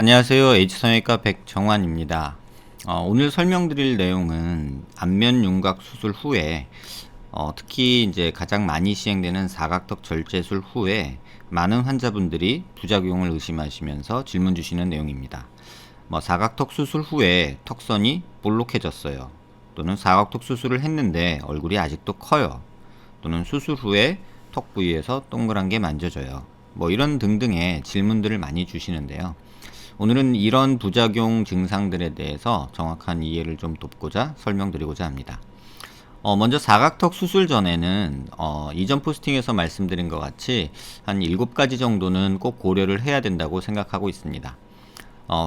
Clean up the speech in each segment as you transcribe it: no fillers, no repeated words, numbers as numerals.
안녕하세요. H성형외과 백정환입니다. 오늘 설명드릴 내용은 안면 윤곽 수술 후에 특히 이제 가장 많이 시행되는 사각턱 절제술 후에 많은 환자분들이 부작용을 의심하시면서 질문 주시는 내용입니다. 사각턱 수술 후에 턱선이 볼록해졌어요. 또는 사각턱 수술을 했는데 얼굴이 아직도 커요. 또는 수술 후에 턱 부위에서 동그란 게 만져져요. 이런 등등의 질문들을 많이 주시는데요. 오늘은 이런 부작용 증상들에 대해서 정확한 이해를 좀 돕고자 설명드리고자 합니다. 먼저 사각턱 수술 전에는 이전 포스팅에서 말씀드린 것 같이 한 7가지 정도는 꼭 고려를 해야 된다고 생각하고 있습니다.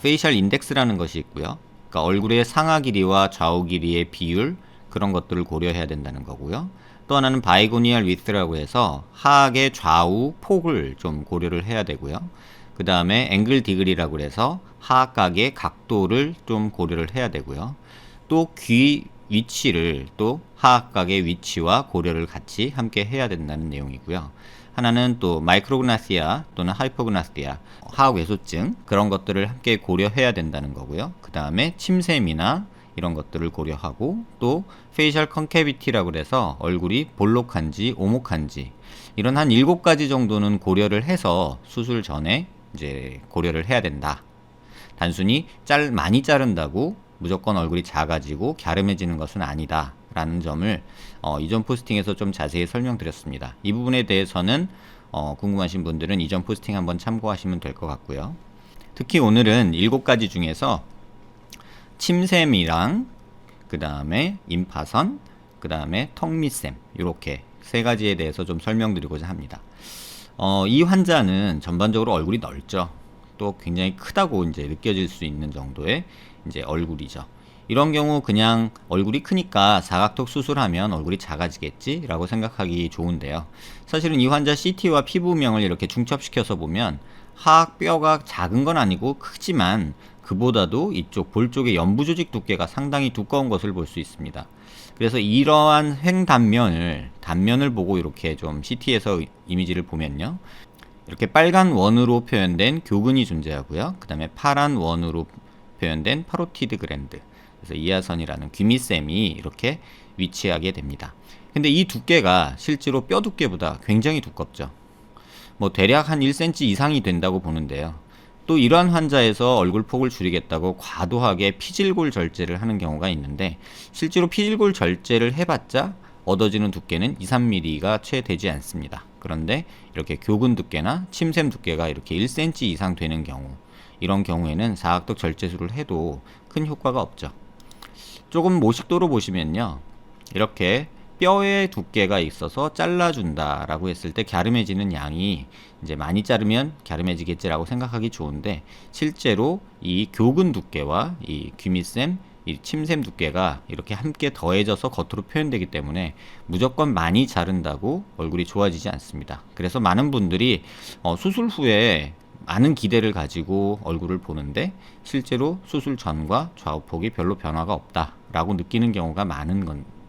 페이셜 인덱스라는 것이 있고요. 그러니까 얼굴의 상하 길이와 좌우 길이의 비율, 그런 것들을 고려해야 된다는 거고요. 또 하나는 바이고니얼 위스라고 해서 하악의 좌우 폭을 좀 고려를 해야 되고요. 그 다음에 앵글 디그리라고 해서 하악각의 각도를 좀 고려를 해야 되고요. 또 귀 위치를 또 하악각의 위치와 고려를 같이 함께 해야 된다는 내용이고요. 하나는 또 마이크로그나시아 또는 하이퍼그나시아, 하악 외소증, 그런 것들을 함께 고려해야 된다는 거고요. 그 다음에 침샘이나 이런 것들을 고려하고, 또 페이셜 컨캐비티라고 해서 얼굴이 볼록한지 오목한지, 이런 한 7가지 정도는 고려를 해서 수술 전에 이제 고려를 해야 된다. 단순히 많이 자른다고 무조건 얼굴이 작아지고 갸름해지는 것은 아니다 라는 점을 이전 포스팅에서 좀 자세히 설명드렸습니다. 이 부분에 대해서는 궁금하신 분들은 이전 포스팅 한번 참고하시면 될 것 같고요. 특히 오늘은 7가지 중에서 침샘이랑 그 다음에 임파선, 그 다음에 턱 밑샘, 이렇게 3가지에 대해서 좀 설명드리고자 합니다. 이 환자는 전반적으로 얼굴이 넓죠. 또 굉장히 크다고 이제 느껴질 수 있는 정도의 이제 얼굴이죠. 이런 경우 그냥 얼굴이 크니까 사각턱 수술하면 얼굴이 작아지겠지 라고 생각하기 좋은데요. 사실은 이 환자 CT와 피부명을 이렇게 중첩시켜서 보면 하악 뼈가 작은 건 아니고 크지만 그보다도 이쪽 볼 쪽의 연부 조직 두께가 상당히 두꺼운 것을 볼 수 있습니다. 그래서 이러한 단면을 보고 이렇게 좀 CT에서 이미지를 보면요, 이렇게 빨간 원으로 표현된 교근이 존재하고요. 그 다음에 파란 원으로 표현된 파로티드 그랜드, 그래서 이하선이라는 귀밑샘이 이렇게 위치하게 됩니다. 근데 이 두께가 실제로 뼈 두께보다 굉장히 두껍죠. 대략 한 1cm 이상이 된다고 보는데요. 또 이러한 환자에서 얼굴 폭을 줄이겠다고 과도하게 피질골 절제를 하는 경우가 있는데, 실제로 피질골 절제를 해봤자 얻어지는 두께는 2-3mm가 채 되지 않습니다. 그런데 이렇게 교근 두께나 침샘 두께가 이렇게 1cm 이상 되는 경우, 이런 경우에는 사각턱 절제술을 해도 큰 효과가 없죠. 조금 모식도로 보시면요, 이렇게 뼈의 두께가 있어서 잘라준다 라고 했을 때 갸름해지는 양이 이제 많이 자르면 갸름해지겠지라고 생각하기 좋은데, 실제로 이 교근 두께와 이 귀밑샘, 이 침샘 두께가 이렇게 함께 더해져서 겉으로 표현되기 때문에 무조건 많이 자른다고 얼굴이 좋아지지 않습니다. 그래서 많은 분들이 수술 후에 많은 기대를 가지고 얼굴을 보는데 실제로 수술 전과 좌우폭이 별로 변화가 없다라고 느끼는 경우가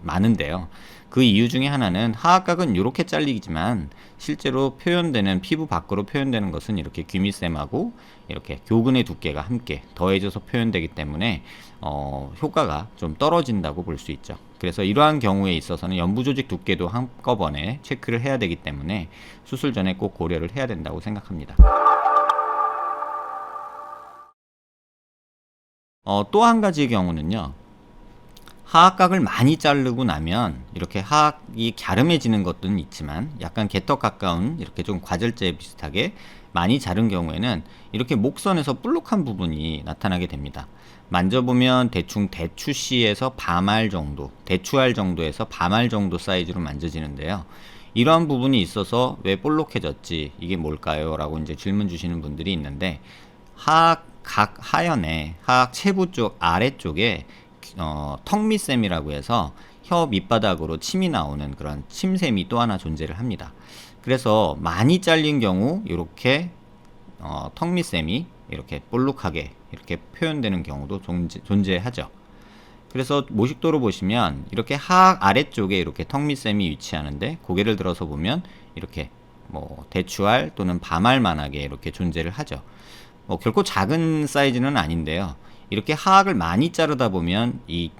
많은데요. 그 이유 중에 하나는 하악각은 이렇게 잘리지만 실제로 표현되는, 피부 밖으로 표현되는 것은 이렇게 귀밑샘하고 이렇게 교근의 두께가 함께 더해져서 표현되기 때문에 효과가 좀 떨어진다고 볼 수 있죠. 그래서 이러한 경우에 있어서는 연부 조직 두께도 한꺼번에 체크를 해야 되기 때문에 수술 전에 꼭 고려를 해야 된다고 생각합니다. 또 한 가지의 경우는요, 하악각을 많이 자르고 나면 이렇게 하악이 갸름해지는 것들은 있지만 약간 개떡 가까운 이렇게 좀 과절제 비슷하게 많이 자른 경우에는 이렇게 목선에서 볼록한 부분이 나타나게 됩니다. 만져보면 대충 대추씨에서 밤알 정도, 대추알 정도에서 밤알 정도 사이즈로 만져지는데요. 이러한 부분이 있어서 왜 볼록해졌지, 이게 뭘까요? 라고 이제 질문 주시는 분들이 있는데, 하악 하연에, 하악 체부 쪽 아래쪽에 턱 밑샘이라고 해서 혀 밑바닥으로 침이 나오는 그런 침샘이 또 하나 존재를 합니다. 그래서 많이 잘린 경우 이렇게 턱 밑샘이 이렇게 볼록하게 이렇게 표현되는 경우도 존재하죠. 그래서 모식도로 보시면 이렇게 하악 아래쪽에 이렇게 턱 밑샘이 위치하는데, 고개를 들어서 보면 이렇게 대추알 또는 밤알만하게 이렇게 존재를 하죠. 결코 작은 사이즈는 아닌데요. 이렇게 하악을 많이 자르다 보면 이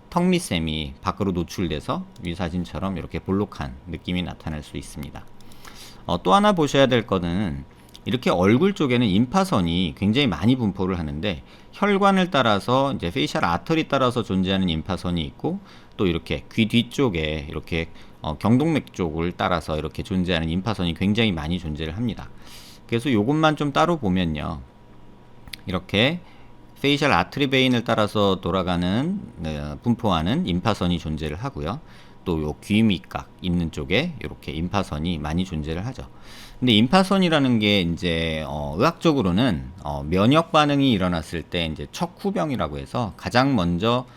턱밑샘이 밖으로 노출돼서 이 사진처럼 이렇게 볼록한 느낌이 나타날 수 있습니다. 또 하나 보셔야 될 거는 이렇게 얼굴 쪽에는 임파선이 굉장히 많이 분포를 하는데, 혈관을 따라서 이제 페이셜 아터리 따라서 존재하는 임파선이 있고, 또 이렇게 귀 뒤쪽에 이렇게 경동맥 쪽을 따라서 이렇게 존재하는 임파선이 굉장히 많이 존재를 합니다. 그래서 이것만 좀 따로 보면요, 이렇게 페이셜 아트리 베인을 따라서 돌아가는 분포하는 임파선이 존재를 하고요. 또 요 귀 밑각 있는 쪽에 이렇게 임파선이 많이 존재를 하죠. 근데 임파선이라는 게 이제 의학적으로는 면역 반응이 일어났을 때 이제 척후병이라고 해서 가장 먼저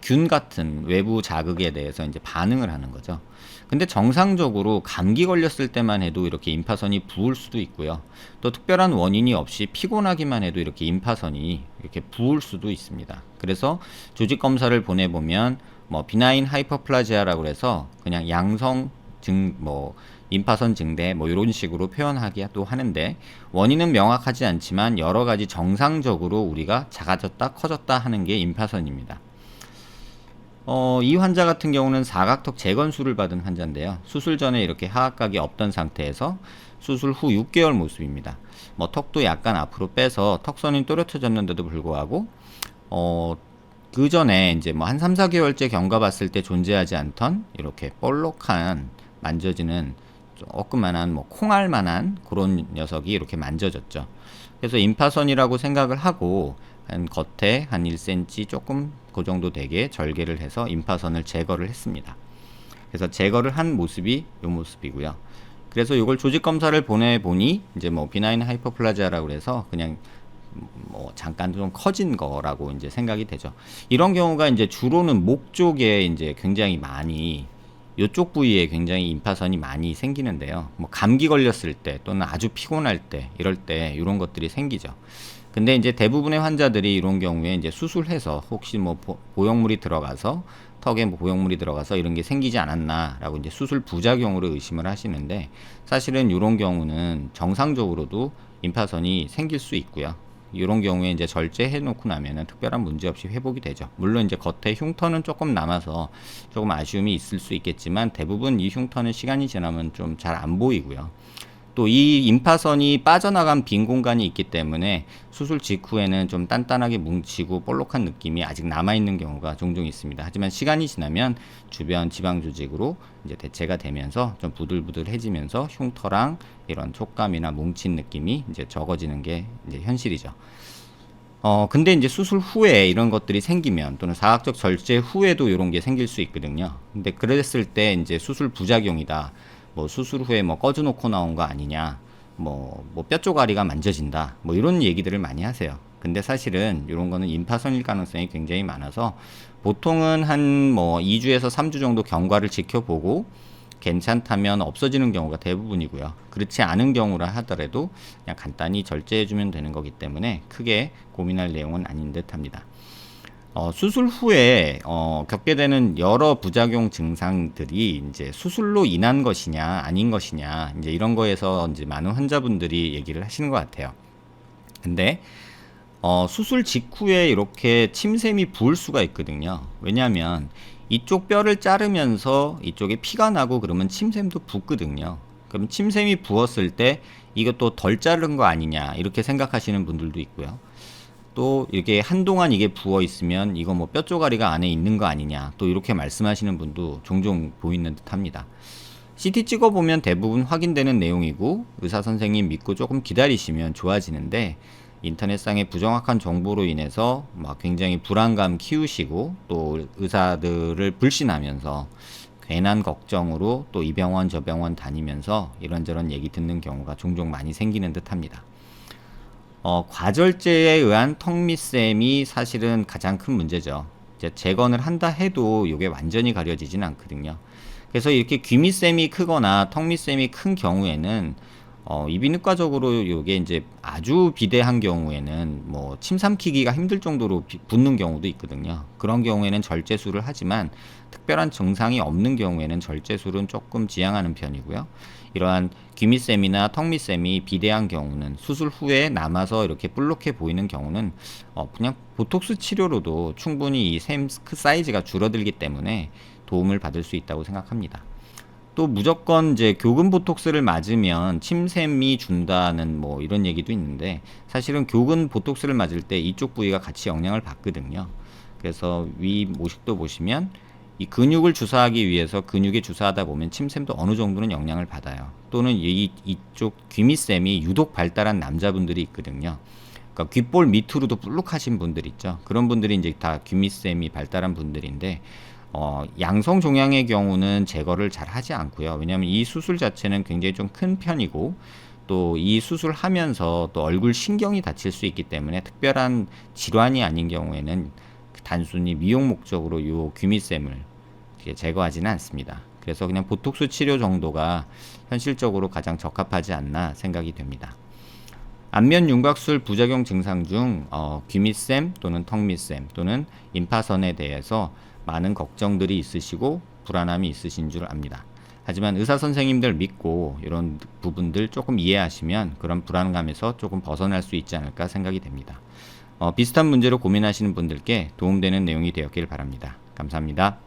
균 같은 외부 자극에 대해서 이제 반응을 하는 거죠. 근데 정상적으로 감기 걸렸을 때만 해도 이렇게 임파선이 부을 수도 있고요. 또 특별한 원인이 없이 피곤하기만 해도 이렇게 임파선이 이렇게 부을 수도 있습니다. 그래서 조직 검사를 보내보면 비나인 하이퍼플라지아라고 해서 그냥 양성 임파선 증대 이런 식으로 표현하기도 하는데, 원인은 명확하지 않지만 여러 가지 정상적으로 우리가 작아졌다 커졌다 하는 게 임파선입니다. 이 환자 같은 경우는 사각턱 재건수를 받은 환자인데요. 수술 전에 이렇게 하악각이 없던 상태에서 수술 후 6개월 모습입니다. 턱도 약간 앞으로 빼서 턱선이 또렷해졌는데도 불구하고 그 전에 이제 한 3, 4개월째 경과 봤을 때 존재하지 않던 이렇게 볼록한 만져지는 조그만한 콩알만한 그런 녀석이 이렇게 만져졌죠. 그래서 임파선이라고 생각을 하고 겉에 한 1cm 조금 그 정도 되게 절개를 해서 임파선을 제거를 했습니다. 그래서 제거를 한 모습이 이 모습이고요. 그래서 이걸 조직 검사를 보내보니 이제 비나인 하이퍼플라지아라고 해서 그냥 잠깐 좀 커진 거라고 이제 생각이 되죠. 이런 경우가 이제 주로는 목 쪽에 이제 굉장히 많이, 이쪽 부위에 굉장히 임파선이 많이 생기는데요. 감기 걸렸을 때 또는 아주 피곤할 때 이럴 때 이런 것들이 생기죠. 근데 이제 대부분의 환자들이 이런 경우에 이제 수술해서 혹시 보형물이 들어가서 턱에 보형물이 들어가서 이런 게 생기지 않았나라고 이제 수술 부작용으로 의심을 하시는데, 사실은 이런 경우는 정상적으로도 임파선이 생길 수 있고요. 이런 경우에 이제 절제해 놓고 나면은 특별한 문제 없이 회복이 되죠. 물론 이제 겉에 흉터는 조금 남아서 조금 아쉬움이 있을 수 있겠지만, 대부분 이 흉터는 시간이 지나면 좀 잘 안 보이고요. 또 이 임파선이 빠져나간 빈 공간이 있기 때문에 수술 직후에는 좀 단단하게 뭉치고 볼록한 느낌이 아직 남아있는 경우가 종종 있습니다. 하지만 시간이 지나면 주변 지방 조직으로 이제 대체가 되면서 좀 부들부들해지면서 흉터랑 이런 촉감이나 뭉친 느낌이 이제 적어지는 게 이제 현실이죠. 근데 이제 수술 후에 이런 것들이 생기면, 또는 사각적 절제 후에도 이런 게 생길 수 있거든요. 근데 그랬을 때 이제 수술 부작용이다, 수술 후에 꺼져놓고 나온 거 아니냐, 뼈 쪼가리가 만져진다, 이런 얘기들을 많이 하세요. 근데 사실은 이런 거는 임파선일 가능성이 굉장히 많아서 보통은 한 2주에서 3주 정도 경과를 지켜보고 괜찮다면 없어지는 경우가 대부분이고요. 그렇지 않은 경우라 하더라도 그냥 간단히 절제해주면 되는 거기 때문에 크게 고민할 내용은 아닌 듯 합니다. 수술 후에 겪게 되는 여러 부작용 증상들이 이제 수술로 인한 것이냐 아닌 것이냐, 이제 이런 거에서 이제 많은 환자분들이 얘기를 하시는 것 같아요. 근데 수술 직후에 이렇게 침샘이 부을 수가 있거든요. 왜냐하면 이쪽 뼈를 자르면서 이쪽에 피가 나고 그러면 침샘도 붓거든요. 그럼 침샘이 부었을 때 이것도 덜 자른 거 아니냐, 이렇게 생각하시는 분들도 있고요. 또 이게 한동안 이게 부어 있으면 이거 뼈 쪼가리가 안에 있는 거 아니냐, 또 이렇게 말씀하시는 분도 종종 보이는 듯 합니다. CT 찍어보면 대부분 확인되는 내용이고, 의사 선생님 믿고 조금 기다리시면 좋아지는데, 인터넷상의 부정확한 정보로 인해서 굉장히 불안감 키우시고, 또 의사들을 불신하면서 괜한 걱정으로 또 이 병원 저 병원 다니면서 이런저런 얘기 듣는 경우가 종종 많이 생기는 듯 합니다. 과절제에 의한 턱밑샘이 사실은 가장 큰 문제죠. 이제 재건을 한다 해도 이게 완전히 가려지진 않거든요. 그래서 이렇게 귀밑샘이 크거나 턱밑샘이 큰 경우에는 이비인후과적으로 요게 이제 아주 비대한 경우에는 뭐 침 삼키기가 힘들 정도로 붓는 경우도 있거든요. 그런 경우에는 절제술을 하지만 특별한 증상이 없는 경우에는 절제술은 조금 지양하는 편이고요. 이러한 귀밑샘이나 턱밑샘이 비대한 경우는 수술 후에 남아서 이렇게 볼록해 보이는 경우는 그냥 보톡스 치료로도 충분히 이 샘 사이즈가 줄어들기 때문에 도움을 받을 수 있다고 생각합니다. 또 무조건 이제 교근 보톡스를 맞으면 침샘이 준다는 뭐 이런 얘기도 있는데, 사실은 교근 보톡스를 맞을 때 이쪽 부위가 같이 영향을 받거든요. 그래서 위 모식도 보시면 이 근육을 주사하기 위해서 근육에 주사하다 보면 침샘도 어느 정도는 영향을 받아요. 또는 이쪽 귀밑샘이 유독 발달한 남자분들이 있거든요. 그러니까 귓볼 밑으로도 볼록하신 분들 있죠. 그런 분들이 이제 다 귀밑샘이 발달한 분들인데, 양성 종양의 경우는 제거를 잘 하지 않고요. 왜냐하면 이 수술 자체는 굉장히 좀 큰 편이고, 또 이 수술 하면서 또 얼굴 신경이 다칠 수 있기 때문에 특별한 질환이 아닌 경우에는 단순히 미용 목적으로 이 귀밑샘을 제거하지는 않습니다. 그래서 그냥 보톡스 치료 정도가 현실적으로 가장 적합하지 않나 생각이 됩니다. 안면 윤곽술 부작용 증상 중 귀밑샘 또는 턱밑샘 또는 임파선에 대해서 많은 걱정들이 있으시고 불안함이 있으신 줄 압니다. 하지만 의사 선생님들 믿고 이런 부분들 조금 이해하시면 그런 불안감에서 조금 벗어날 수 있지 않을까 생각이 됩니다. 비슷한 문제로 고민하시는 분들께 도움되는 내용이 되었길 바랍니다. 감사합니다.